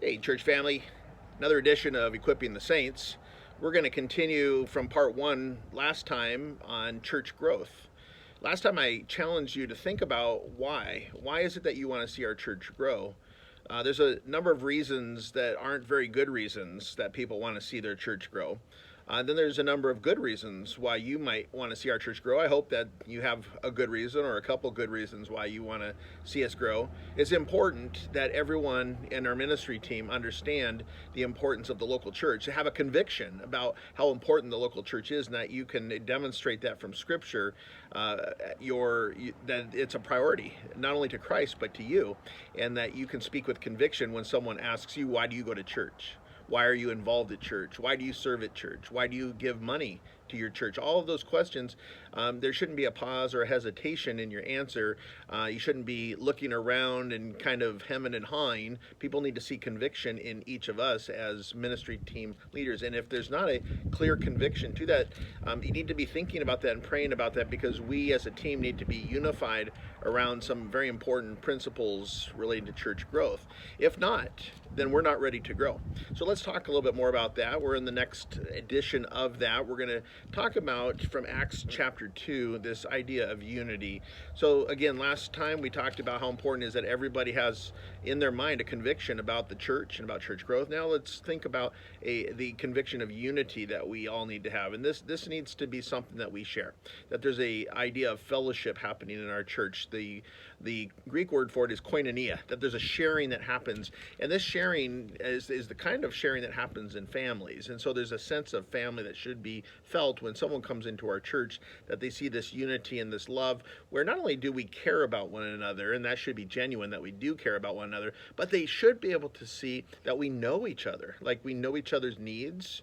Hey, church family, another edition of Equipping the Saints. We're going to continue from part one last time on church growth. Last time I challenged you to think about why. Why is it that you want to see our church grow? There's a number of reasons that aren't very good reasons that people want to see their church grow. Then there's a number of good reasons why you might want to see our church grow. I hope that you have a good reason or a couple good reasons why you want to see us grow. It's important that everyone in our ministry team understand the importance of the local church, to have a conviction about how important the local church is, and that you can demonstrate that from Scripture, that it's a priority not only to Christ but to you, and that you can speak with conviction when someone asks you, "Why do you go to church? Why are you involved at church? Why do you serve at church? Why do you give money to your church?" All of those questions, there shouldn't be a pause or a hesitation in your answer. You shouldn't be looking around and kind of hemming and hawing. People need to see conviction in each of us as ministry team leaders. And if there's not a clear conviction to that, you need to be thinking about that and praying about that, because we as a team need to be unified around some very important principles related to church growth. If not, then we're not ready to grow. So let's talk a little bit more about that. We're in the next edition of that. We're going to talk about, from Acts chapter 2, this idea of unity. So again, last time we talked about how important it is that everybody has in their mind a conviction about the church and about church growth. Now let's think about the conviction of unity that we all need to have. And this needs to be something that we share, that there's a idea of fellowship happening in our church. The Greek word for it is koinonia, that there's a sharing that happens. And this sharing is the kind of sharing that happens in families. And so there's a sense of family that should be felt when someone comes into our church, that they see this unity and this love, where not only do we care about one another, and that should be genuine that we do care about one another, but they should be able to see that we know each other, like we know each other's needs.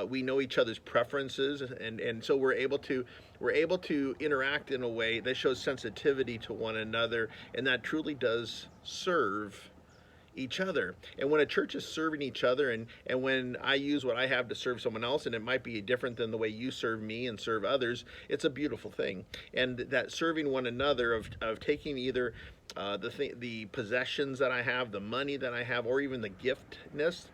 We know each other's preferences, and so we're able to interact in a way that shows sensitivity to one another, and that truly does serve each other. And when a church is serving each other, and when I use what I have to serve someone else, and it might be different than the way you serve me and serve others, it's a beautiful thing. And that serving one another, of taking either the possessions that I have, the money that I have, or even the giftness.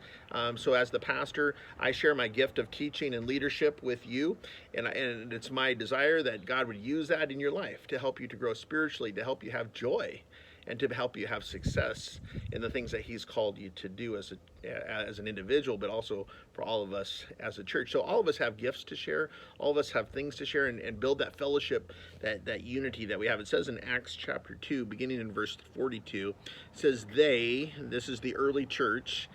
So as the pastor, I share my gift of teaching and leadership with you, and it's my desire that God would use that in your life to help you to grow spiritually, to help you have joy, and to help you have success in the things that He's called you to do as an individual, but also for all of us as a church. So all of us have gifts to share. All of us have things to share, and build that fellowship, that unity that we have. It says in Acts chapter 2, beginning in verse 42, it says, this is the early church,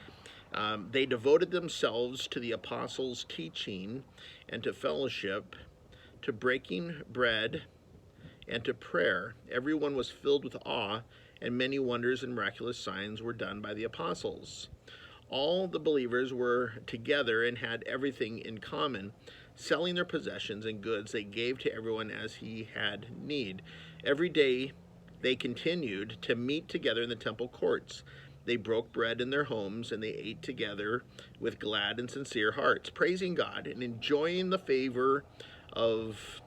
they devoted themselves to the apostles' teaching and to fellowship, to breaking bread, and to prayer. Everyone was filled with awe, and many wonders and miraculous signs were done by the apostles. All the believers were together and had everything in common. Selling their possessions and goods, they gave to everyone as he had need. Every day they continued to meet together in the temple courts. They broke bread in their homes, and they ate together with glad and sincere hearts, praising God and enjoying the favor of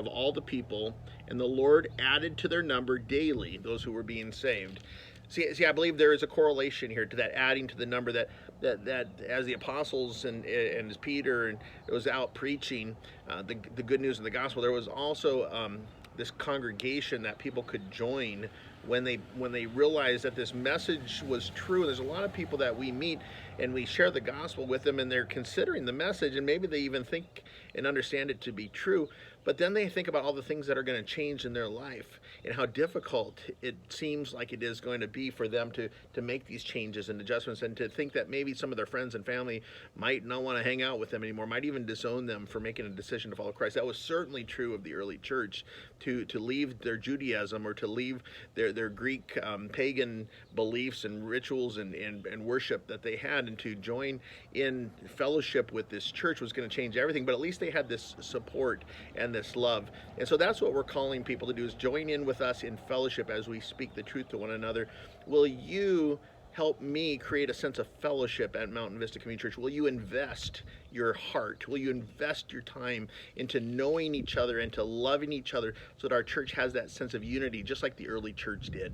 all the people, and the Lord added to their number daily those who were being saved. See, I believe there is a correlation here to that adding to the number, that as the apostles and as Peter and was out preaching the good news of the gospel, there was also this congregation that people could join when they realized that this message was true. There's a lot of people that we meet and we share the gospel with them, and they're considering the message, and maybe they even think and understand it to be true, but then they think about all the things that are going to change in their life and how difficult it seems like it is going to be for them to make these changes and adjustments, and to think that maybe some of their friends and family might not want to hang out with them anymore, might even disown them for making a decision to follow Christ. That was certainly true of the early church, to leave their Judaism, or to leave their Greek pagan beliefs and rituals and worship that they had, and to join in fellowship with this church was going to change everything. But at least they had this support and this love. And so that's what we're calling people to do, is join in with us in fellowship as we speak the truth to one another. Will you help me create a sense of fellowship at Mountain Vista Community Church? Will you invest your heart? Will you invest your time into knowing each other and to loving each other, so that our church has that sense of unity, just like the early church did?